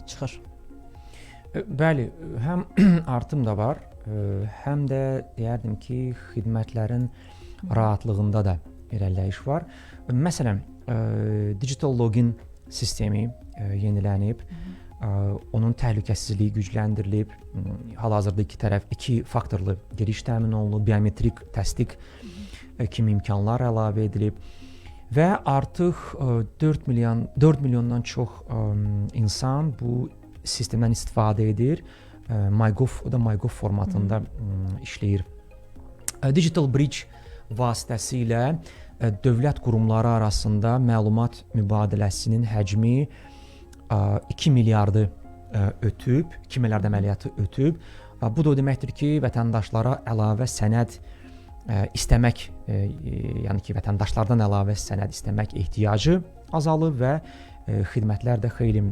çıxır? Bəli, həm artım da var, həm də deyərdim ki, xidmətlərin rahatlığında da irəliləyiş var. Məsələn, digital login sistemi yenilənib, onun təhlükəsizliyi gücləndirilib, hal-hazırda iki faktorlu giriş təmin olunub, biometrik təsdiq kimi imkanlar əlavə edilib və artıq 4 milyondan çox insan bu sistemdən istifadə edir. O da MyGov formatında işləyir. Digital Bridge vasitəsilə dövlət qurumları arasında məlumat mübadiləsinin həcmi 2 milyardı ötüb, 2 milyard əməliyyatı ötüb. Bu da o deməkdir ki, vətəndaşlara əlavə sənəd istəmək, yəni ki, vətəndaşlardan əlavə sənəd istəmək ehtiyacı azalıb və xidmətlər də xeyli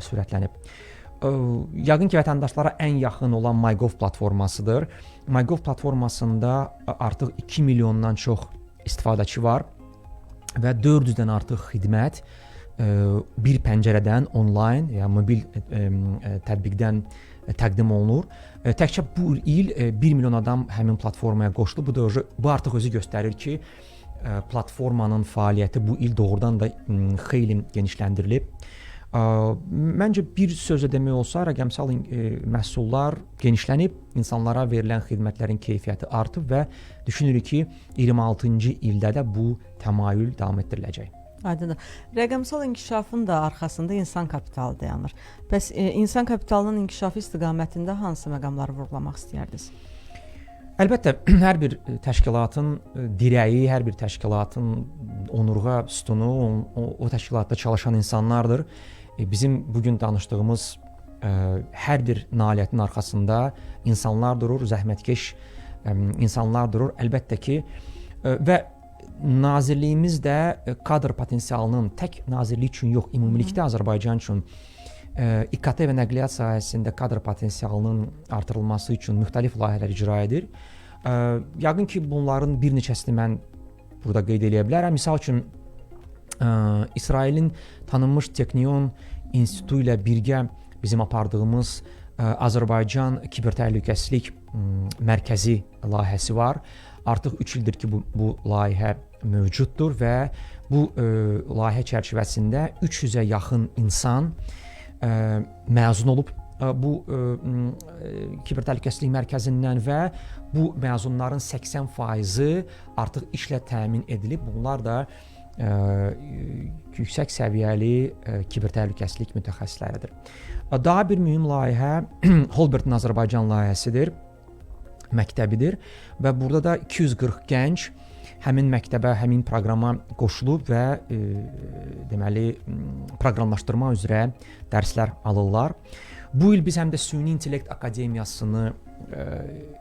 sürətlənib. Yəqin ki, vətəndaşlara ən yaxın olan MyGov platformasıdır. MyGov platformasında artıq 2 milyondan çox istifadəçi var və 400-dən artıq xidmət bir pəncərədən onlayn, yəni mobil tətbiqdən təqdim olunur. Təkcə bu il 1 milyon adam həmin platformaya qoşulub. Bu artıq özü göstərir ki, platformanın fəaliyyəti bu il doğrudan da xeyli genişləndirilib. Məncə bir sözlə demək olsa, rəqəmsal məhsullar genişlənib, insanlara verilən xidmətlərin keyfiyyəti artıb və düşünürük ki, 26-cı ildə də bu təmayül davam etdiriləcək. Aydındır. Rəqəmsal inkişafın da arxasında insan kapitalı dayanır. Bəs insan kapitalının inkişafı istiqamətində hansı məqamları vurğulamaq istəyərdiniz? Əlbəttə, hər bir təşkilatın dirəyi, hər bir təşkilatın onurğa sütunu, o təşkilatda çalışan insanlardır. Bizim bugün danışdığımız hər bir nailiyyətin arxasında insanlar durur, zəhmətkeş insanlar durur. Əlbəttə ki, və nazirliyimiz də kadr potensialının tək nazirlik üçün yox, ümumilikdə Azərbaycan üçün İKT və nəqliyyat sahəsində kadr potensialının artırılması üçün müxtəlif layihələr icra edir. Yəqin ki, bunların bir neçəsini mən burada qeyd edə bilərəm. Misal üçün, İsrailin tanınmış Teknion İnstitutu ilə birgə bizim apardığımız Azərbaycan Kibertəhlükəsizlik Mərkəzi layihəsi var. Artıq 3 ildir ki, bu layihə mövcuddur və bu layihə çərçivəsində 300-ə yaxın insan məzun olub bu Kibertəhlükəsizlik Mərkəzindən və bu məzunların 80%-i artıq işlə təmin edilib. Bunlar da yüksək səviyyəli kibertəhlükəsizlik mütəxəssisləridir. Daha bir mühüm layihə Holbertin Azərbaycan layihəsidir, məktəbidir və burada da 240 gənc həmin məktəbə, həmin proqrama qoşulub və deməli proqramlaşdırma üzrə dərslər alırlar. Bu il biz həm də Süni İntellekt Akademiyasını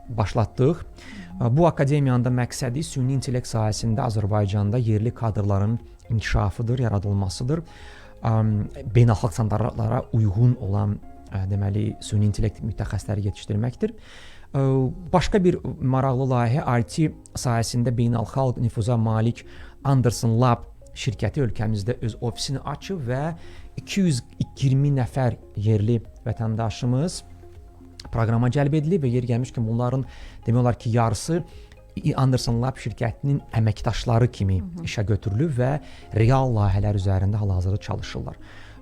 başlatdıq. Bu akademiyanın da məqsədi süni intellekt sahəsində Azərbaycanda yerli kadrların inkişafıdır, yaradılmasıdır. Beynəlxalq standartlara uyğun olan deməli süni intellekt mütəxəssisləri yetişdirməkdir. Başqa bir maraqlı layihə IT sahəsində beynəlxalq nüfuza malik Anderson Lab şirkəti ölkəmizdə öz ofisini açıb və 220 nəfər yerli vətəndaşımız proqrama cəlb edilib və yer gəlmişkən bunların demək olar ki, yarısı Anderson Lab şirkətinin əməkdaşları kimi işə götürülüb və real layihələr üzərində hal-hazırda çalışırlar.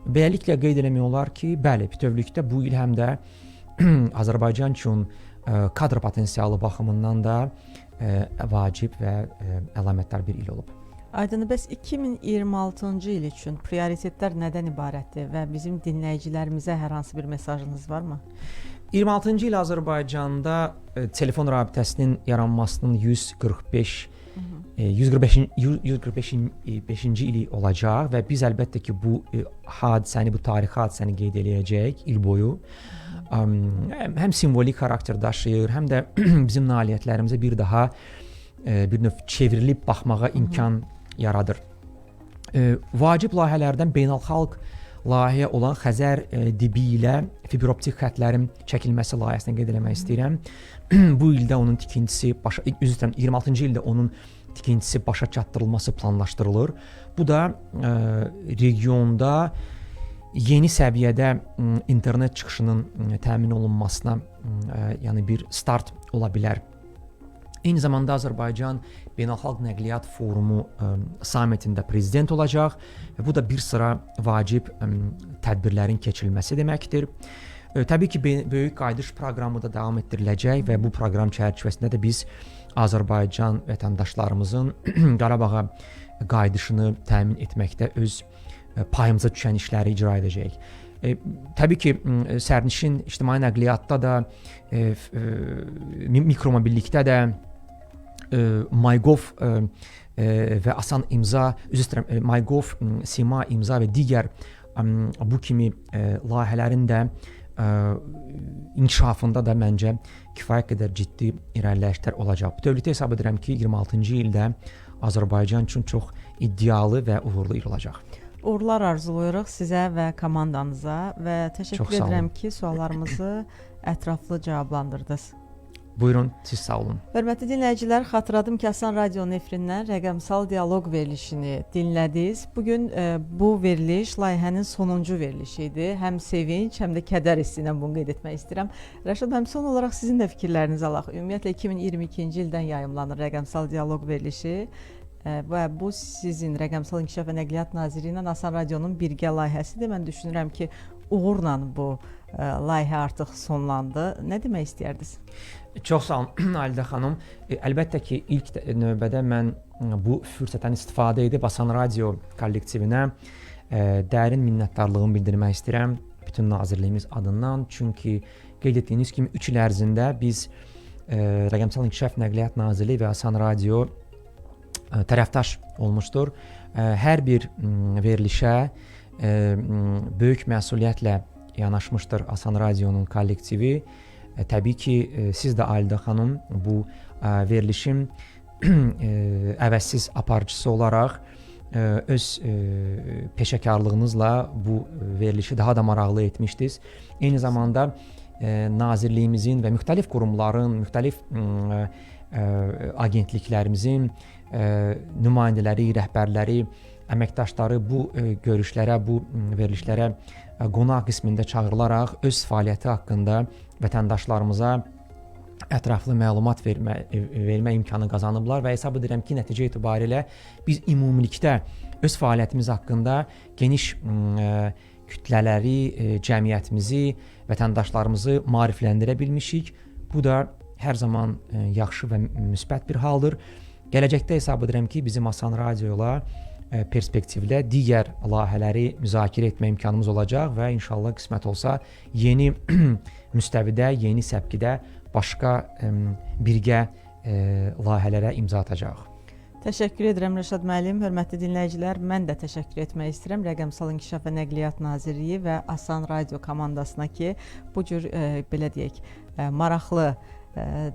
Beləliklə qeyd eləmək olar ki, bəli, bütövlükdə bu il həm də Azərbaycan üçün kadr potensialı baxımından da vacib və əlamətdar bir il olub. Aydın, bəs 2026-cı il üçün prioritetlər nədən ibarətdir və bizim dinləyicilərimizə hər hansı bir mesajınız varmı? 26-cı il Azərbaycanda telefon rabitəsinin yaranmasının 145-ci ili olacaq və biz əlbəttə ki, bu hadisəni, bu tarixi hadisəni qeyd eləyəcəyik il boyu. Həm simvolik xarakter daşıyır, həm də bizim nailiyyətlərimizə bir daha bir növ çevrilib baxmağa imkan yaradır. Vacib layihələrdən beynəlxalq layihə olan Xəzər dibi ilə fibroptik xətlərin çəkilməsi layihəsini qeyd eləmək istəyirəm. Bu ildə onun tikintisi 26-cı ildə onun tikintisi başa çatdırılması planlaşdırılır. Bu da regionda yeni səviyyədə internet çıxışının təmin olunmasına yəni bir start ola bilər. Eyni zamanda Azərbaycan Beynəlxalq Nəqliyyat Forumu sammitində prezident olacaq və bu da bir sıra vacib tədbirlərin keçirilməsi deməkdir. Təbii ki, böyük qayıdış proqramı da davam etdiriləcək və bu proqram çərçivəsində də biz Azərbaycan vətəndaşlarımızın Qarabağa qayıdışını təmin etməkdə öz payımıza düşən işləri icra edəcəyik. Təbii ki, sərnişin ictimai nəqliyyatda da, mikromobillikdə də MyGov və Asan imza, MyGov, Sima imza və digər bu kimi layihələrin də inkişafında da məncə kifayət qədər ciddi irəliləyişlər olacaq. Bütövlükdə hesab edirəm ki, 26-cı ildə Azərbaycan üçün çox iddialı və uğurlu il olacaq. Uğurlar arzulayırıq sizə və komandanıza və təşəkkür edirəm ki, suallarımızı ətraflı cavablandırdınız. Buyurun, siz sağ olun. Hörmətli dinləyicilər, xatırladım ki, Asan Radionun efirindən rəqəmsal dialoq verilişini dinlədiniz. Bugün bu veriliş layihənin sonuncu verilişi idi. Həm sevinç, həm də kədər hissi ilə bunu qeyd etmək istəyirəm. Rəşad, həm son olaraq sizin də fikirlərinizi alaq. Ümumiyyətlə 2022-ci ildən yayımlanır rəqəmsal dialoq verilişi və bu sizin Rəqəmsal İnkişaf və Nəqliyyat Nazirliyi ilə Asan Radionun birgə layihəsidir. Mən düşünürəm ki, uğurla bu layihə artıq sonlandı. Nə demək istəyərdiniz? Çox sağ olun Alidə xanım. Əlbəttə ki, ilk növbədə mən bu fürsətdən istifadə edib Asan Radio kollektivinə dərin minnətdarlığımı bildirmək istəyirəm bütün nazirliyimiz adından. Çünki qeyd etdiyiniz kimi 3 il ərzində biz Rəqəmsal İnkişaf Nəqliyyat Nazirliyi və Asan Radio tərəfdaş olmuşdur. Hər bir verilişə böyük məsuliyyətlə yanaşmışdır Asan Radionun kollektivi. Təbii ki, siz də Alidə xanım bu verilişin əvəzsiz aparıcısı olaraq öz peşəkarlığınızla bu verilişi daha da maraqlı etmişdiniz. Eyni zamanda nazirliyimizin və müxtəlif qurumların, müxtəlif agentliklərimizin nümayəndələri, rəhbərləri, əməkdaşları bu görüşlərə, bu verilişlərə qonaq qismində çağırılaraq öz fəaliyyəti haqqında vətəndaşlarımıza ətraflı məlumat vermə imkanı qazanıblar və hesab edirəm ki, nəticə etibarilə biz ümumilikdə öz fəaliyyətimiz haqqında geniş kütlələri, cəmiyyətimizi, vətəndaşlarımızı maarifləndirə bilmişik. Bu da hər zaman yaxşı və müsbət bir haldır. Gələcəkdə hesab edirəm ki, bizim Asan Radioyla perspektivdə digər layihələri müzakirə etmə imkanımız olacaq və inşallah qismət olsa yeni müstəvidə, yeni səpkidə başqa birgə layihələrə imza atacaq. Təşəkkür edirəm Rəşad müəllim. Hörmətli dinləyicilər, mən də təşəkkür etmək istəyirəm Rəqəmsal İnkişaf və Nəqliyyat Nazirliyi və Asan Radio komandasına ki, bu cür belə deyək, maraqlı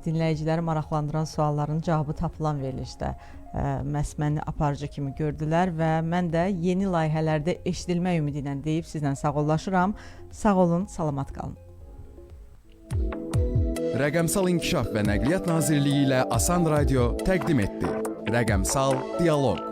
dinləyiciləri maraqlandıran sualların cavabı tapılan verilişdə məhz məni aparıcı kimi gördülər və mən də yeni layihələrdə eşidilmə ümidi ilə deyib sizlə sağollaşıram. Sağ olun, salamat qalın. Rəqəmsal İnkişaf və Nəqliyyat Nazirliyi ilə Asan Radio təqdim etdi. Rəqəmsal Dialoq.